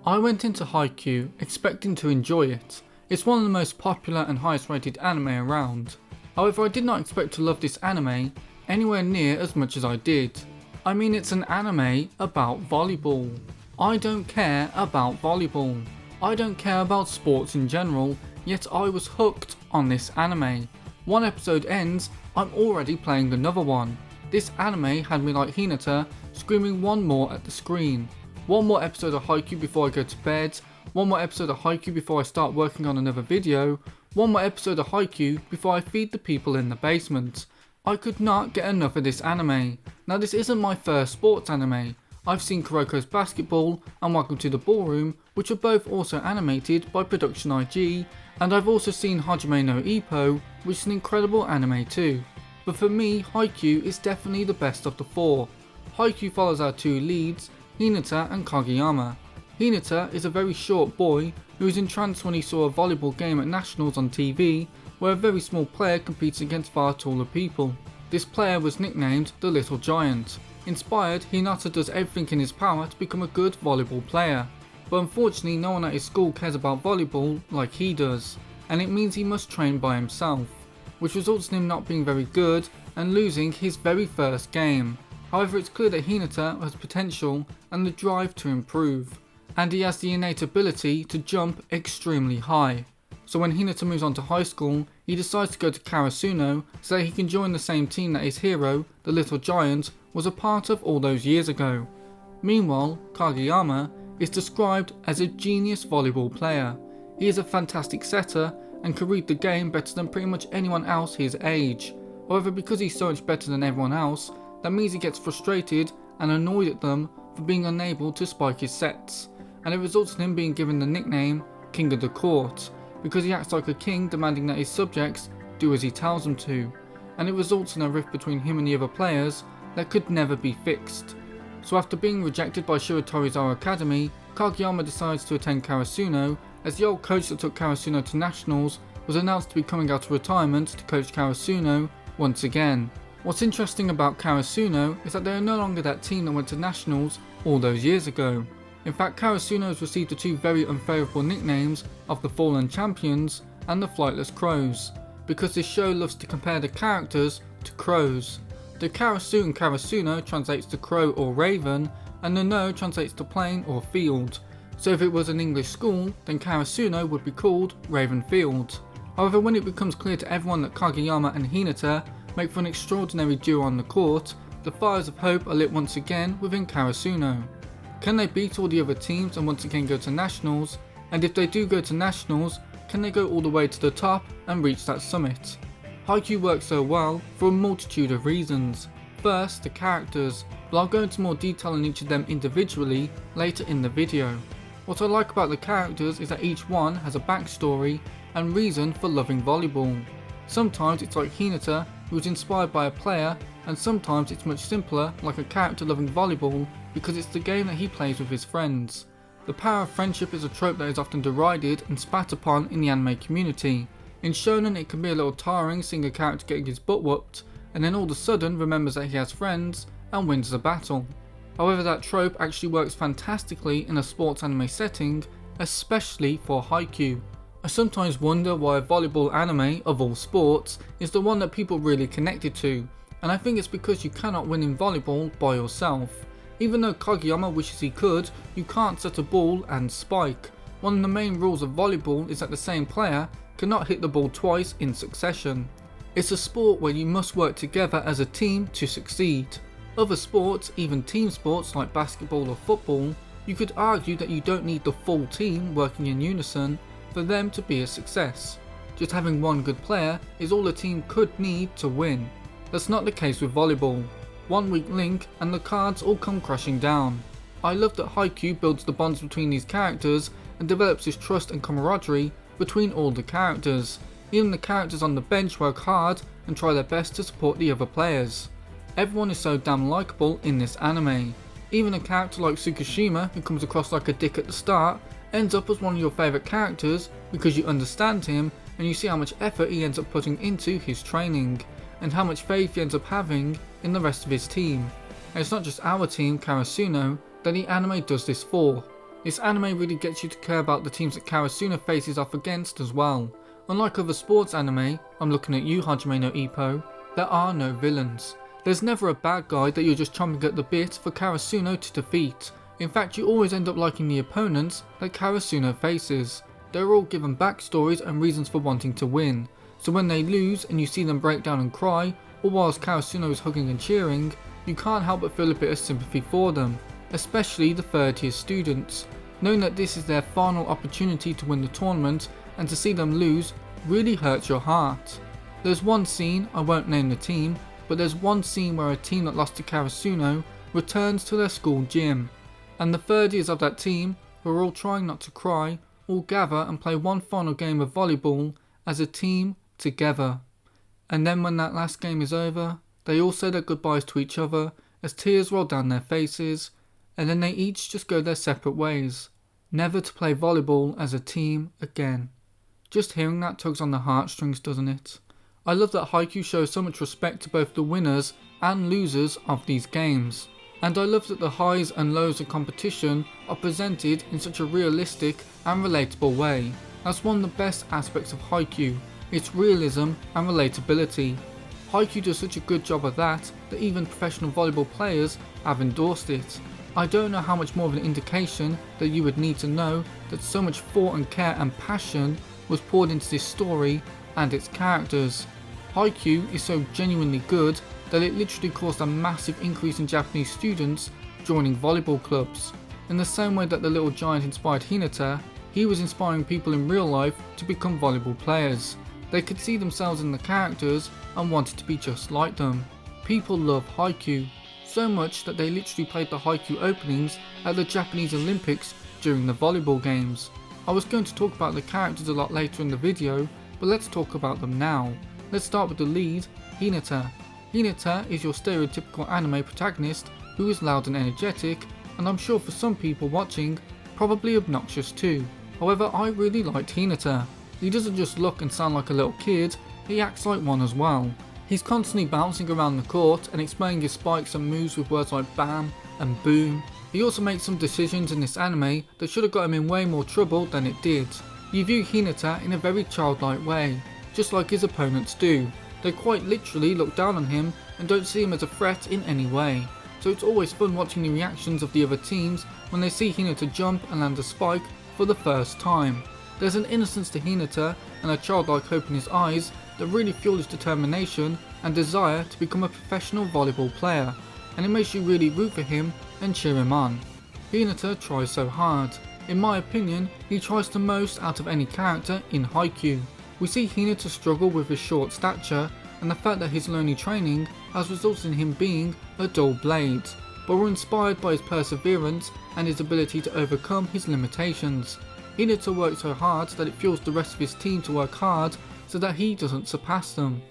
I went into Haikyuu expecting to enjoy it. It's one of the most popular and highest rated anime around. However, I did not expect to love this anime anywhere near as much as I did. I mean, it's an anime about volleyball. I don't care about volleyball. I don't care about sports in general, yet I was hooked on this anime. One episode ends, I'm already playing another one. This anime had me like Hinata, screaming one more at the screen. One more episode of Haikyu before I go to bed, one more episode of Haikyu before I start working on another video, one more episode of Haikyu before I feed the people in the basement. I could not get enough of this anime. Now, this isn't my first sports anime. I've seen Kuroko's Basketball and Welcome to the Ballroom, which are both also animated by Production IG, and I've also seen Hajime no Ippo, which is an incredible anime too. But for me, Haikyu is definitely the best of the four. Haikyu follows our two leads, Hinata and Kageyama. Hinata is a very short boy who is entranced when he saw a volleyball game at Nationals on TV, where a very small player competes against far taller people. This player was nicknamed the Little Giant. Inspired, Hinata does everything in his power to become a good volleyball player, but unfortunately no one at his school cares about volleyball like he does, and it means he must train by himself, which results in him not being very good and losing his very first game. However, it's clear that Hinata has potential and the drive to improve, and he has the innate ability to jump extremely high. So when Hinata moves on to high school, he decides to go to Karasuno so that he can join the same team that his hero, the Little Giant, was a part of all those years ago. Meanwhile, Kageyama is described as a genius volleyball player. He is a fantastic setter and can read the game better than pretty much anyone else his age. However, because he's so much better than everyone else, that means he gets frustrated and annoyed at them for being unable to spike his sets, and it results in him being given the nickname King of the Court, because he acts like a king demanding that his subjects do as he tells them to, and it results in a rift between him and the other players that could never be fixed. So after being rejected by Shiratori's Academy, Kageyama decides to attend Karasuno, as the old coach that took Karasuno to Nationals was announced to be coming out of retirement to coach Karasuno once again. What's interesting about Karasuno is that they are no longer that team that went to Nationals all those years ago. In fact, Karasuno has received the two very unfavourable nicknames of the Fallen Champions and the Flightless Crows, because this show loves to compare the characters to crows. The Karasu in Karasuno translates to crow or raven, and the no translates to plain or field. So if it was an English school, then Karasuno would be called Raven Field. However, when it becomes clear to everyone that Kageyama and Hinata make for an extraordinary duo on the court, the fires of hope are lit once again within Karasuno. Can they beat all the other teams and once again go to Nationals? And if they do go to Nationals, can they go all the way to the top and reach that summit? Haikyu works so well for a multitude of reasons. First, the characters, but I'll go into more detail on each of them individually later in the video. What I like about the characters is that each one has a backstory and reason for loving volleyball. Sometimes it's like Hinata, who was inspired by a player, and sometimes it's much simpler, like a character loving volleyball because it's the game that he plays with his friends. The power of friendship is a trope that is often derided and spat upon in the anime community. In shonen, it can be a little tiring seeing a character getting his butt whooped and then all of a sudden remembers that he has friends and wins the battle. However, that trope actually works fantastically in a sports anime setting, especially for Haikyu. I sometimes wonder why a volleyball anime, of all sports, is the one that people really connected to, and I think it's because you cannot win in volleyball by yourself. Even though Kageyama wishes he could, you can't set a ball and spike. One of the main rules of volleyball is that the same player cannot hit the ball twice in succession. It's a sport where you must work together as a team to succeed. Other sports, even team sports like basketball or football, you could argue that you don't need the full team working in unison for them to be a success. Just having one good player is all a team could need to win. That's not the case with volleyball. One weak link and the cards all come crashing down. I love that Haikyu builds the bonds between these characters and develops this trust and camaraderie between all the characters. Even the characters on the bench work hard and try their best to support the other players. Everyone is so damn likeable in this anime. Even a character like Tsukishima, who comes across like a dick at the start, ends up as one of your favourite characters because you understand him and you see how much effort he ends up putting into his training, and how much faith he ends up having in the rest of his team. And it's not just our team, Karasuno, that the anime does this for. This anime really gets you to care about the teams that Karasuno faces off against as well. Unlike other sports anime, I'm looking at you Hajime no Ippo, there are no villains. There's never a bad guy that you're just chomping at the bit for Karasuno to defeat. In fact, you always end up liking the opponents that Karasuno faces. They're all given backstories and reasons for wanting to win. So when they lose and you see them break down and cry, or whilst Karasuno is hugging and cheering, you can't help but feel a bit of sympathy for them, especially the third year students. Knowing that this is their final opportunity to win the tournament and to see them lose really hurts your heart. There's one scene, I won't name the team, but there's one scene where a team that lost to Karasuno returns to their school gym, and the third years of that team, who are all trying not to cry, all gather and play one final game of volleyball as a team together. And then when that last game is over, they all say their goodbyes to each other as tears roll down their faces, and then they each just go their separate ways, never to play volleyball as a team again. Just hearing that tugs on the heartstrings, doesn't it? I love that Haikyu shows so much respect to both the winners and losers of these games. And I love that the highs and lows of competition are presented in such a realistic and relatable way. That's one of the best aspects of Haikyu, its realism and relatability. Haikyu does such a good job of that even professional volleyball players have endorsed it. I don't know how much more of an indication that you would need to know that so much thought and care and passion was poured into this story and its characters. Haikyu is so genuinely good that it literally caused a massive increase in Japanese students joining volleyball clubs. In the same way that the little giant inspired Hinata, he was inspiring people in real life to become volleyball players. They could see themselves in the characters and wanted to be just like them. People love Haikyu, so much that they literally played the Haikyu openings at the Japanese Olympics during the volleyball games. I was going to talk about the characters a lot later in the video, but let's talk about them now. Let's start with the lead, Hinata. Hinata is your stereotypical anime protagonist who is loud and energetic, and I'm sure for some people watching, probably obnoxious too. However, I really liked Hinata. He doesn't just look and sound like a little kid, he acts like one as well. He's constantly bouncing around the court and explaining his spikes and moves with words like bam and boom. He also makes some decisions in this anime that should have got him in way more trouble than it did. You view Hinata in a very childlike way, just like his opponents do. They quite literally look down on him and don't see him as a threat in any way. So it's always fun watching the reactions of the other teams when they see Hinata jump and land a spike for the first time. There's an innocence to Hinata and a childlike hope in his eyes that really fuel his determination and desire to become a professional volleyball player, and it makes you really root for him and cheer him on. Hinata tries so hard. In my opinion, he tries the most out of any character in Haikyu. We see Hinata struggle with his short stature and the fact that his lonely training has resulted in him being a dull blade, but we're inspired by his perseverance and his ability to overcome his limitations. Hinata works so hard that it fuels the rest of his team to work hard so that he doesn't surpass them.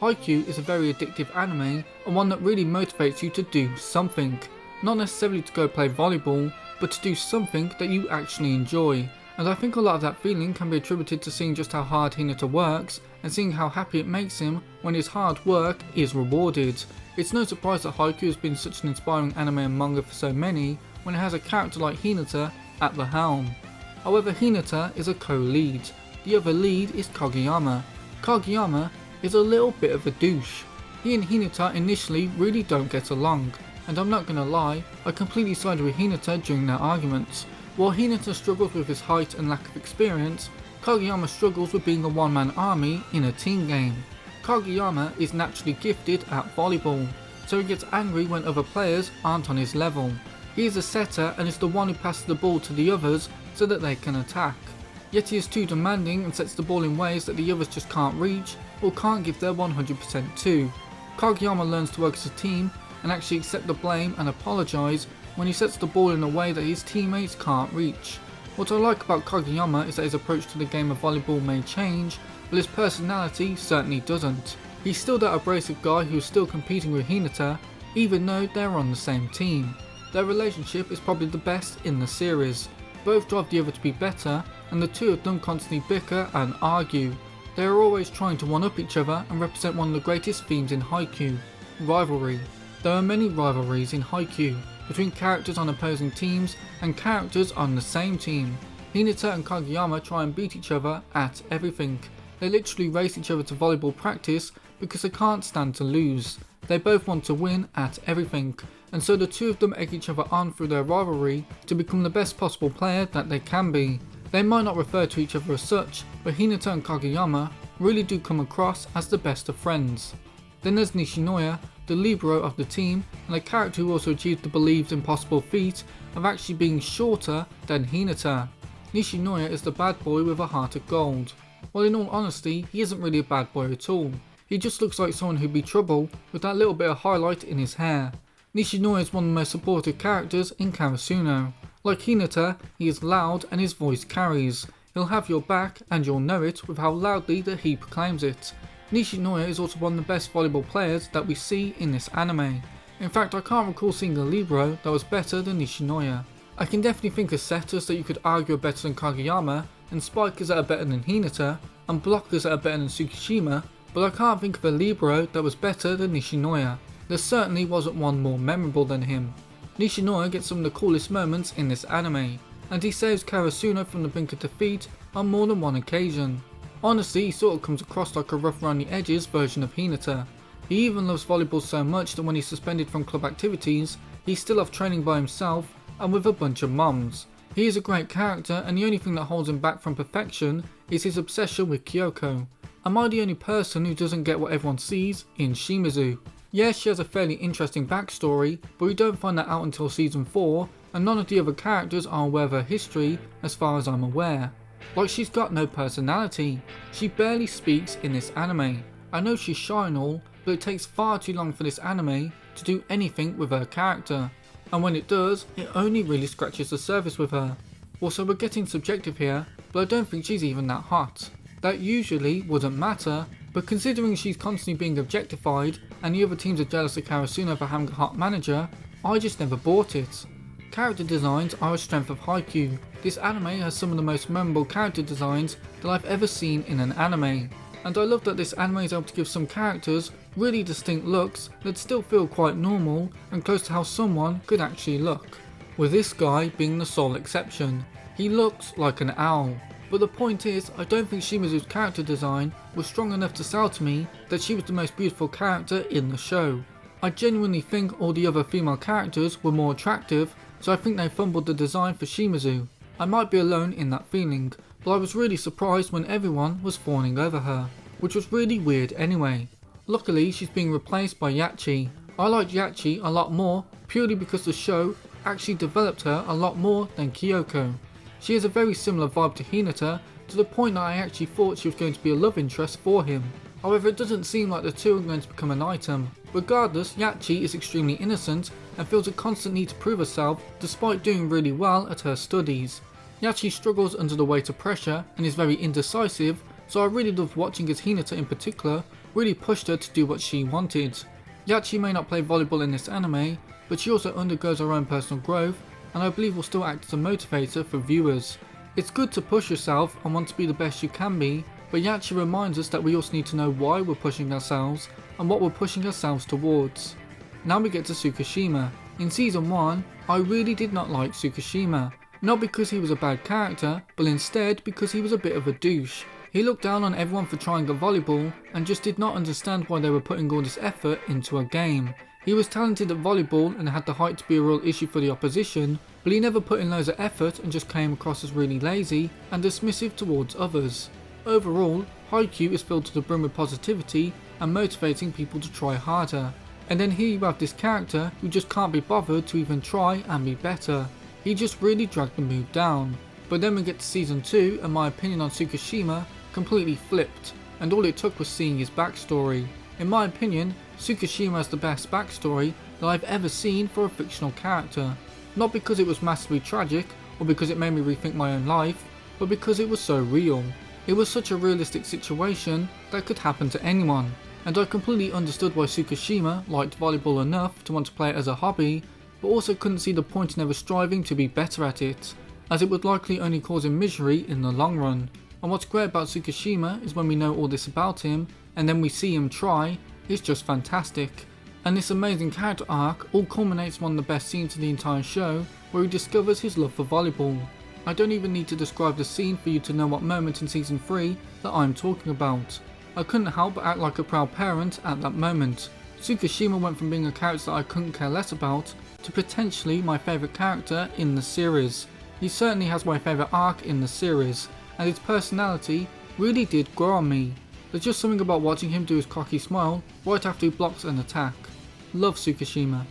Haikyu is a very addictive anime and one that really motivates you to do something. Not necessarily to go play volleyball, but to do something that you actually enjoy. And I think a lot of that feeling can be attributed to seeing just how hard Hinata works and seeing how happy it makes him when his hard work is rewarded. It's no surprise that Haikyu has been such an inspiring anime and manga for so many when it has a character like Hinata at the helm. However, Hinata is a co-lead. The other lead is Kageyama. Kageyama is a little bit of a douche. He and Hinata initially really don't get along, and I'm not gonna lie, I completely sided with Hinata during their arguments. While Hinata struggles with his height and lack of experience, Kageyama struggles with being a one-man army in a team game. Kageyama is naturally gifted at volleyball, so he gets angry when other players aren't on his level. He is a setter and is the one who passes the ball to the others so that they can attack. Yet he is too demanding and sets the ball in ways that the others just can't reach or can't give their 100% to. Kageyama learns to work as a team and actually accept the blame and apologise when he sets the ball in a way that his teammates can't reach. What I like about Kageyama is that his approach to the game of volleyball may change, but his personality certainly doesn't. He's still that abrasive guy who's still competing with Hinata, even though they're on the same team. Their relationship is probably the best in the series. Both drive the other to be better, and the two of them constantly bicker and argue. They are always trying to one-up each other and represent one of the greatest themes in Haikyu, rivalry. There are many rivalries in Haikyu, between characters on opposing teams and characters on the same team. Hinata and Kageyama try and beat each other at everything. They literally race each other to volleyball practice because they can't stand to lose. They both want to win at everything, and so the two of them egg each other on through their rivalry to become the best possible player that they can be. They might not refer to each other as such, but Hinata and Kageyama really do come across as the best of friends. Then there's Nishinoya, the libero of the team, and a character who also achieved the believed impossible feat of actually being shorter than Hinata. Nishinoya is the bad boy with a heart of gold. Well, in all honesty, he isn't really a bad boy at all. He just looks like someone who'd be trouble with that little bit of highlight in his hair. Nishinoya is one of the most supportive characters in Karasuno. Like Hinata, he is loud and his voice carries. He'll have your back and you'll know it with how loudly that he proclaims it. Nishinoya is also one of the best volleyball players that we see in this anime. In fact, I can't recall seeing a libero that was better than Nishinoya. I can definitely think of setters that you could argue are better than Kageyama, and spikers that are better than Hinata, and blockers that are better than Tsukishima, but I can't think of a libero that was better than Nishinoya. There certainly wasn't one more memorable than him. Nishinoya gets some of the coolest moments in this anime, and he saves Karasuno from the brink of defeat on more than one occasion. Honestly, he sort of comes across like a rough around the edges version of Hinata. He even loves volleyball so much that when he's suspended from club activities, he's still off training by himself and with a bunch of moms. He is a great character, and the only thing that holds him back from perfection is his obsession with Kyoko. Am I the only person who doesn't get what everyone sees in Shimizu? Yes, she has a fairly interesting backstory, but we don't find that out until season 4, and none of the other characters are aware of her history as far as I'm aware. Like, she's got no personality. She barely speaks in this anime. I know she's shy and all, but it takes far too long for this anime to do anything with her character. And when it does, it only really scratches the surface with her. Also, we're getting subjective here, but I don't think she's even that hot. That usually wouldn't matter, but considering she's constantly being objectified and the other teams are jealous of Karasuno for having a hot manager, I just never bought it. Character designs are a strength of Haikyu. This anime has some of the most memorable character designs that I've ever seen in an anime. And I love that this anime is able to give some characters really distinct looks that still feel quite normal and close to how someone could actually look. With this guy being the sole exception. He looks like an owl. But the point is, I don't think Shimizu's character design was strong enough to sell to me that she was the most beautiful character in the show. I genuinely think all the other female characters were more attractive, so I think they fumbled the design for Shimizu. I might be alone in that feeling, but I was really surprised when everyone was fawning over her, which was really weird anyway. Luckily, she's being replaced by Yachi. I liked Yachi a lot more purely because the show actually developed her a lot more than Kyoko. She has a very similar vibe to Hinata, to the point that I actually thought she was going to be a love interest for him. However, it doesn't seem like the two are going to become an item. Regardless, Yachi is extremely innocent and feels a constant need to prove herself despite doing really well at her studies. Yachi struggles under the weight of pressure and is very indecisive, so I really loved watching as Hinata in particular really pushed her to do what she wanted. Yachi may not play volleyball in this anime, but she also undergoes her own personal growth, and I believe will still act as a motivator for viewers. It's good to push yourself and want to be the best you can be, but Yachi reminds us that we also need to know why we're pushing ourselves and what we're pushing ourselves towards. Now we get to Tsukishima. In season 1, I really did not like Tsukishima, not because he was a bad character, but instead because he was a bit of a douche. He looked down on everyone for trying a volleyball and just did not understand why they were putting all this effort into a game. He was talented at volleyball and had the height to be a real issue for the opposition, but he never put in loads of effort and just came across as really lazy and dismissive towards others. Overall, Haikyu is filled to the brim with positivity and motivating people to try harder. And then here you have this character who just can't be bothered to even try and be better. He just really dragged the mood down. But then we get to season 2 and my opinion on Tsukishima completely flipped, and all it took was seeing his backstory. In my opinion, Tsukishima has the best backstory that I've ever seen for a fictional character. Not because it was massively tragic or because it made me rethink my own life, but because it was so real. It was such a realistic situation that could happen to anyone, and I completely understood why Tsukishima liked volleyball enough to want to play it as a hobby, but also couldn't see the point in ever striving to be better at it, as it would likely only cause him misery in the long run. And what's great about Tsukishima is when we know all this about him, and then we see him try, it's just fantastic. And this amazing character arc all culminates in one of the best scenes in the entire show, where he discovers his love for volleyball. I don't even need to describe the scene for you to know what moment in season 3 that I'm talking about. I couldn't help but act like a proud parent at that moment. Tsukishima went from being a character that I couldn't care less about to potentially my favourite character in the series. He certainly has my favourite arc in the series, and his personality really did grow on me. There's just something about watching him do his cocky smile right after he blocks an attack. Love Tsukishima.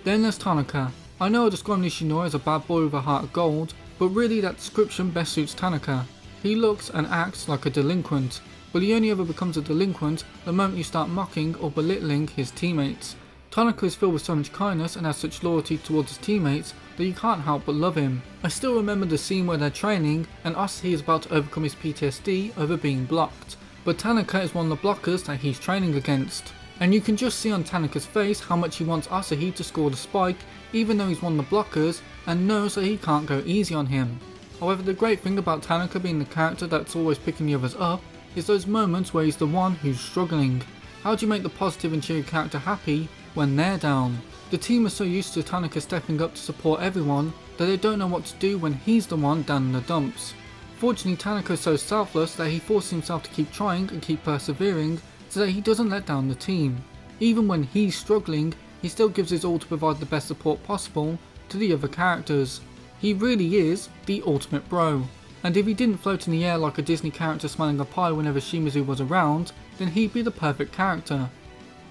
Then there's Tanaka. I know I describe Nishinoya as a bad boy with a heart of gold, but really that description best suits Tanaka. He looks and acts like a delinquent, but he only ever becomes a delinquent the moment you start mocking or belittling his teammates. Tanaka is filled with so much kindness and has such loyalty towards his teammates that you can't help but love him. I still remember the scene where they're training and Asahi is about to overcome his PTSD over being blocked, but Tanaka is one of the blockers that he's training against. And you can just see on Tanaka's face how much he wants Asahi to score the spike, even though he's one of the blockers and knows that he can't go easy on him. However, the great thing about Tanaka being the character that's always picking the others up is those moments where he's the one who's struggling. How do you make the positive and cheery character happy when they're down? The team is so used to Tanaka stepping up to support everyone that they don't know what to do when he's the one down in the dumps. Fortunately, Tanaka is so selfless that he forces himself to keep trying and keep persevering so that he doesn't let down the team. Even when he's struggling, he still gives his all to provide the best support possible to the other characters. He really is the ultimate bro. And if he didn't float in the air like a Disney character smelling a pie whenever Shimizu was around, then he'd be the perfect character.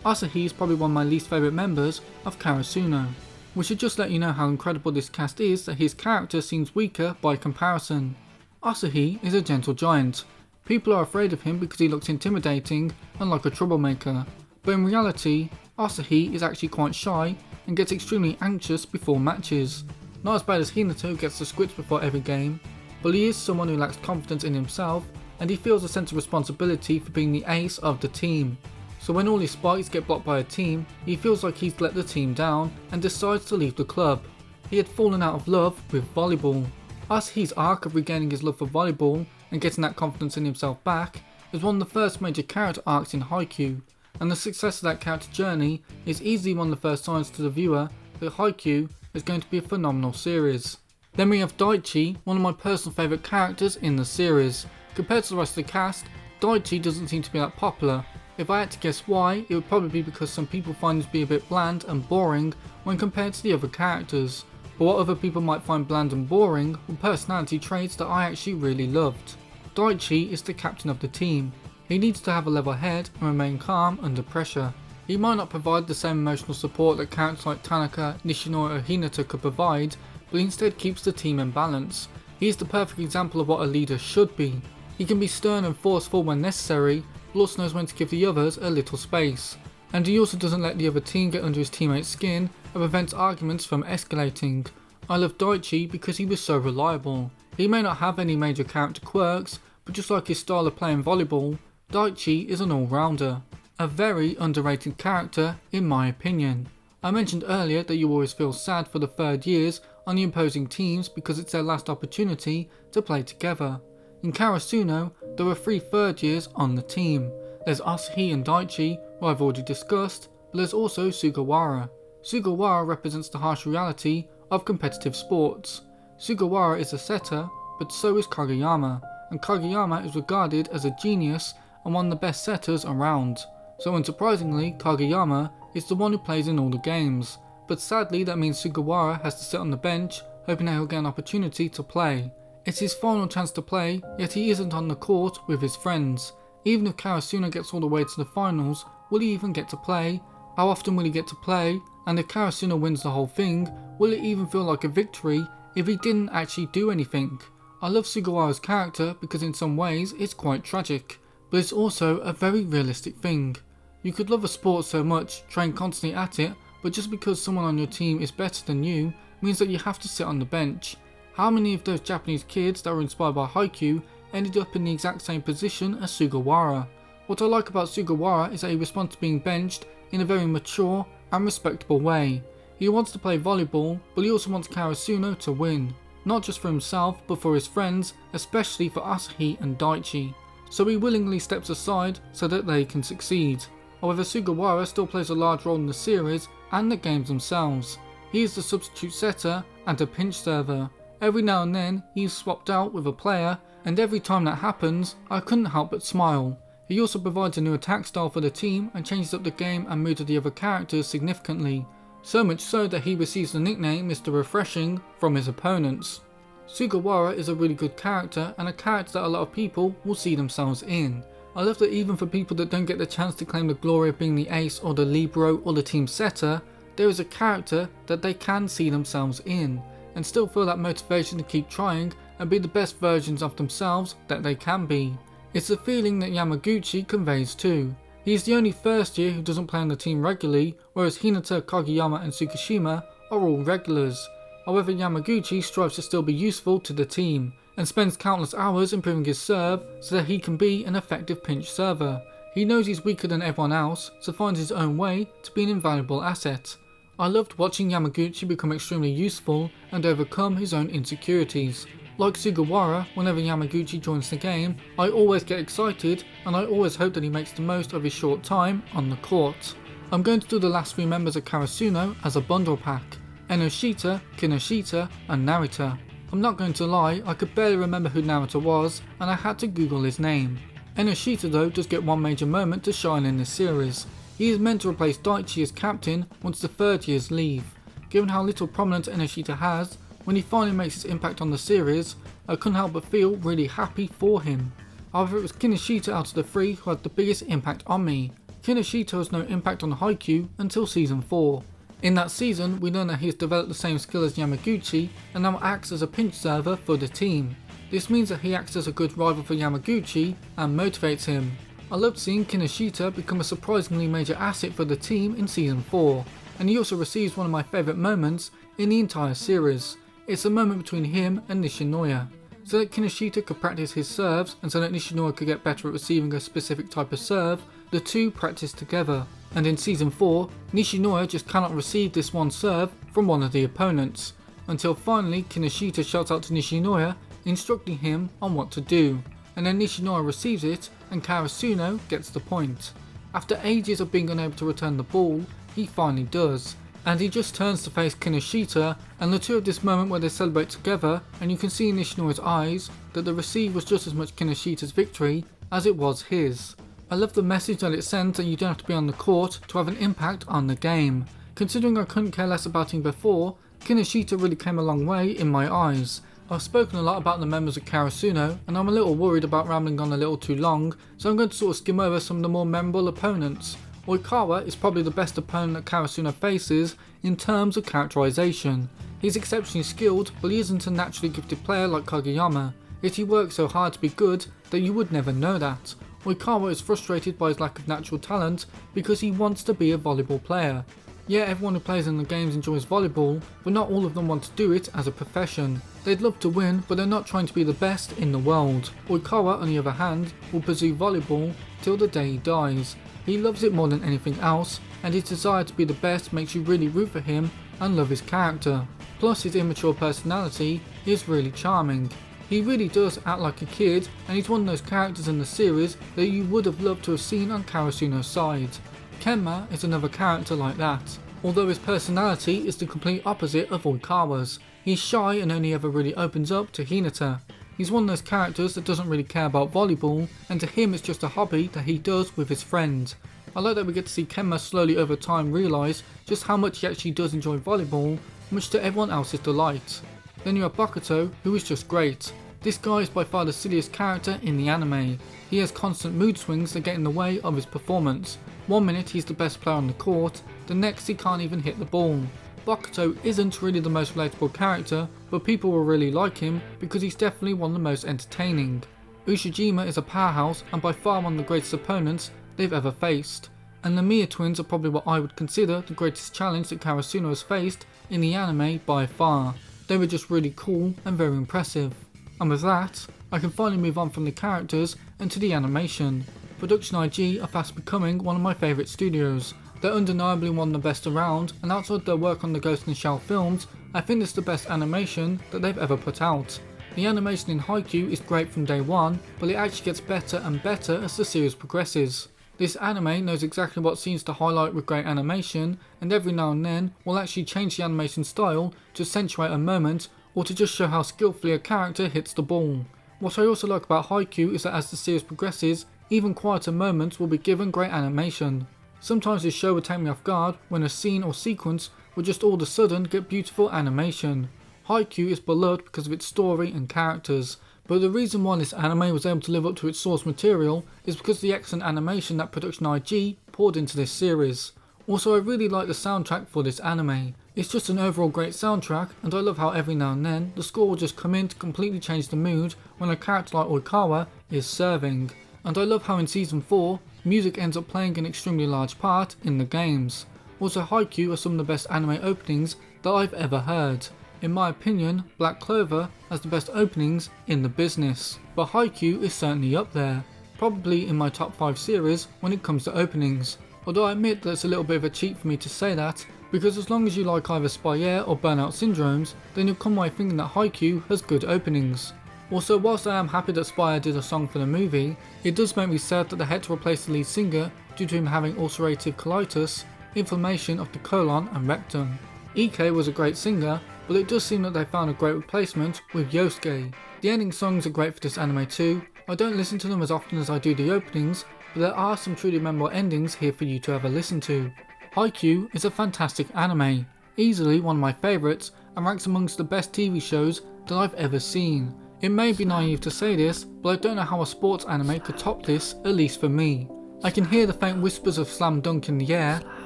Asahi is probably one of my least favourite members of Karasuno. We should just let you know how incredible this cast is that his character seems weaker by comparison. Asahi is a gentle giant. People are afraid of him because he looks intimidating and like a troublemaker, but in reality, Asahi is actually quite shy and gets extremely anxious before matches. Not as bad as Hinata, who gets the squits before every game, but he is someone who lacks confidence in himself and he feels a sense of responsibility for being the ace of the team. So when all his spikes get blocked by a team, he feels like he's let the team down and decides to leave the club. He had fallen out of love with volleyball. Asahi's arc of regaining his love for volleyball and getting that confidence in himself back is one of the first major character arcs in Haikyu, and the success of that character journey is easily one of the first signs to the viewer that Haikyu is going to be a phenomenal series. Then we have Daichi, one of my personal favourite characters in the series. Compared to the rest of the cast, Daichi doesn't seem to be that popular. If I had to guess why, it would probably be because some people find him to be a bit bland and boring when compared to the other characters. But what other people might find bland and boring were personality traits that I actually really loved. Daichi is the captain of the team. He needs to have a level head and remain calm under pressure. He might not provide the same emotional support that characters like Tanaka, Nishinoya or Hinata could provide, but instead keeps the team in balance. He is the perfect example of what a leader should be. He can be stern and forceful when necessary, but also knows when to give the others a little space. And he also doesn't let the other team get under his teammate's skin and prevents arguments from escalating. I love Daichi because he was so reliable. He may not have any major character quirks, but just like his style of playing volleyball, Daichi is an all-rounder. A very underrated character in my opinion. I mentioned earlier that you always feel sad for the third years on the opposing teams because it's their last opportunity to play together. In Karasuno, there are 3 third years on the team. There's Asahi and Daichi, who I've already discussed, but there's also Sugawara. Sugawara represents the harsh reality of competitive sports. Sugawara is a setter, but so is Kageyama, and Kageyama is regarded as a genius and one of the best setters around. So unsurprisingly, Kageyama is the one who plays in all the games, but sadly that means Sugawara has to sit on the bench, hoping that he'll get an opportunity to play. It's his final chance to play, yet he isn't on the court with his friends. Even if Karasuno gets all the way to the finals, will he even get to play? How often will he get to play? And if Karasuno wins the whole thing, will it even feel like a victory if he didn't actually do anything? I love Sugawara's character because in some ways it's quite tragic, but it's also a very realistic thing. You could love a sport so much, train constantly at it, but just because someone on your team is better than you means that you have to sit on the bench. How many of those Japanese kids that were inspired by Haikyu ended up in the exact same position as Sugawara? What I like about Sugawara is that he responds to being benched in a very mature and respectable way. He wants to play volleyball, but he also wants Karasuno to win. Not just for himself, but for his friends, especially for Asahi and Daichi. So he willingly steps aside so that they can succeed. However, Sugawara still plays a large role in the series and the games themselves. He is the substitute setter and a pinch server. Every now and then he is swapped out with a player, and every time that happens I couldn't help but smile. He also provides a new attack style for the team and changes up the game and mood of the other characters significantly, so much so that he receives the nickname Mr. Refreshing from his opponents. Sugawara is a really good character and a character that a lot of people will see themselves in. I love that even for people that don't get the chance to claim the glory of being the ace or the libero or the team setter, there is a character that they can see themselves in, and still feel that motivation to keep trying and be the best versions of themselves that they can be. It's a feeling that Yamaguchi conveys too. He is the only first year who doesn't play on the team regularly, whereas Hinata, Kageyama and Tsukishima are all regulars. However, Yamaguchi strives to still be useful to the team, and spends countless hours improving his serve so that he can be an effective pinch server. He knows he's weaker than everyone else, so finds his own way to be an invaluable asset. I loved watching Yamaguchi become extremely useful and overcome his own insecurities. Like Sugawara, whenever Yamaguchi joins the game, I always get excited and I always hope that he makes the most of his short time on the court. I'm going to do the last 3 members of Karasuno as a bundle pack: Ennoshita, Kinoshita and Narita. I'm not going to lie, I could barely remember who Narita was and I had to Google his name. Ennoshita though does get one major moment to shine in this series. He is meant to replace Daichi as captain once the 3rd years leave. Given how little prominence Ennoshita has, when he finally makes his impact on the series, I couldn't help but feel really happy for him. However, it was Kinoshita out of the 3 who had the biggest impact on me. Kinoshita has no impact on Haikyu until season 4. In that season, we learn that he has developed the same skill as Yamaguchi and now acts as a pinch server for the team. This means that he acts as a good rival for Yamaguchi and motivates him. I loved seeing Kinoshita become a surprisingly major asset for the team in season 4, and he also receives one of my favourite moments in the entire series. It's a moment between him and Nishinoya. So that Kinoshita could practice his serves and so that Nishinoya could get better at receiving a specific type of serve, the two practice together. And in season 4, Nishinoya just cannot receive this one serve from one of the opponents, until finally Kinoshita shouts out to Nishinoya, instructing him on what to do, and then Nishinoya receives it and Karasuno gets the point. After ages of being unable to return the ball, he finally does, and he just turns to face Kinoshita, and the two have this moment where they celebrate together, and you can see in Nishinoya's eyes that the receive was just as much Kinoshita's victory as it was his. I love the message that it sends that you don't have to be on the court to have an impact on the game. Considering I couldn't care less about him before, Kinoshita really came a long way in my eyes. I've spoken a lot about the members of Karasuno, and I'm a little worried about rambling on a little too long, so I'm going to sort of skim over some of the more memorable opponents. Oikawa is probably the best opponent that Karasuno faces in terms of characterization. He's exceptionally skilled, but he isn't a naturally gifted player like Kageyama, yet he works so hard to be good that you would never know that. Oikawa is frustrated by his lack of natural talent because he wants to be a volleyball player. Yeah, everyone who plays in the games enjoys volleyball, but not all of them want to do it as a profession. They'd love to win, but they're not trying to be the best in the world. Oikawa, on the other hand, will pursue volleyball till the day he dies. He loves it more than anything else, and his desire to be the best makes you really root for him and love his character. Plus his immature personality is really charming. He really does act like a kid, and he's one of those characters in the series that you would have loved to have seen on Karasuno's side. Kenma is another character like that, although his personality is the complete opposite of Oikawa's. He's shy and only ever really opens up to Hinata. He's one of those characters that doesn't really care about volleyball, and to him it's just a hobby that he does with his friends. I like that we get to see Kenma slowly over time realise just how much he actually does enjoy volleyball, much to everyone else's delight. Then you have Bokuto, who is just great. This guy is by far the silliest character in the anime. He has constant mood swings that get in the way of his performance. One minute he's the best player on the court, the next he can't even hit the ball. Bokuto isn't really the most relatable character, but people will really like him because he's definitely one of the most entertaining. Ushijima is a powerhouse and by far one of the greatest opponents they've ever faced. And the Miya twins are probably what I would consider the greatest challenge that Karasuno has faced in the anime by far. They were just really cool and very impressive. And with that, I can finally move on from the characters and to the animation. Production IG are fast becoming one of my favourite studios. They're undeniably one of the best around, and outside their work on the Ghost in the Shell films, I think it's the best animation that they've ever put out. The animation in Haikyu is great from day one, but it actually gets better and better as the series progresses. This anime knows exactly what scenes to highlight with great animation, and every now and then will actually change the animation style to accentuate a moment or to just show how skillfully a character hits the ball. What I also like about Haikyu is that as the series progresses, even quieter moments will be given great animation. Sometimes this show would take me off guard when a scene or sequence would just all of a sudden get beautiful animation. Haikyu is beloved because of its story and characters, but the reason why this anime was able to live up to its source material is because of the excellent animation that production IG poured into this series. Also, I really like the soundtrack for this anime. It's just an overall great soundtrack, and I love how every now and then the score will just come in to completely change the mood when a character like Oikawa is serving. And I love how in season 4, music ends up playing an extremely large part in the games. Also, Haikyu are some of the best anime openings that I've ever heard. In my opinion, Black Clover has the best openings in the business, but Haikyu is certainly up there, probably in my top 5 series when it comes to openings. Although I admit that it's a little bit of a cheat for me to say that, because as long as you like either Spyair or Burnout Syndromes, then you'll come away thinking that Haikyu has good openings. Also, whilst I am happy that Spyair did a song for the movie, it does make me sad that they had to replace the lead singer due to him having ulcerative colitis, inflammation of the colon and rectum. Ike was a great singer, but it does seem that they found a great replacement with Yosuke. The ending songs are great for this anime too. I don't listen to them as often as I do the openings, but there are some truly memorable endings here for you to have a listen to. Haikyu is a fantastic anime, easily one of my favourites, and ranks amongst the best TV shows that I've ever seen. It may be naive to say this, but I don't know how a sports anime could top this, at least for me. I can hear the faint whispers of slam dunk in the air,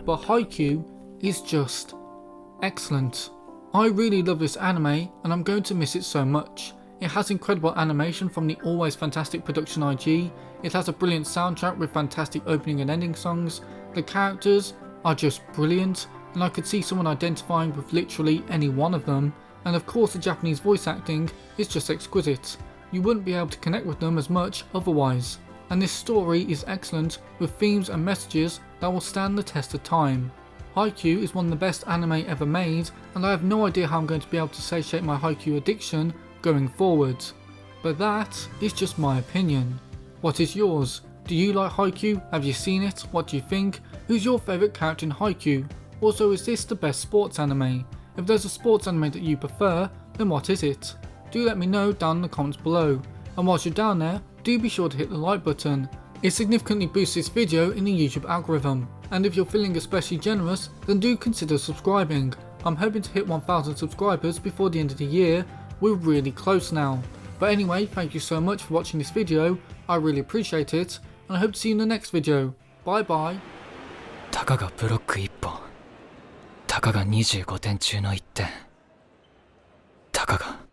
but Haikyu is just excellent. I really love this anime, and I'm going to miss it so much. It has incredible animation from the always fantastic production IG, it has a brilliant soundtrack with fantastic opening and ending songs, the characters are just brilliant, and I could see someone identifying with literally any one of them, and of course the Japanese voice acting is just exquisite. You wouldn't be able to connect with them as much otherwise. And this story is excellent with themes and messages that will stand the test of time. Haikyu is one of the best anime ever made, and I have no idea how I'm going to be able to satiate my Haikyu addiction going forward. But that is just my opinion. What is yours? Do you like Haikyu? Have you seen it? What do you think? Who's your favourite character in Haikyu? Also, is this the best sports anime? If there's a sports anime that you prefer, then what is it? Do let me know down in the comments below. And whilst you're down there, do be sure to hit the like button. It significantly boosts this video in the YouTube algorithm. And if you're feeling especially generous, then do consider subscribing. I'm hoping to hit 1000 subscribers before the end of the year. We're really close now. But anyway, thank you so much for watching this video. I really appreciate it, and I hope to see you in the next video. Bye bye. たかがブロック1本、たかが25点中の1点、たかが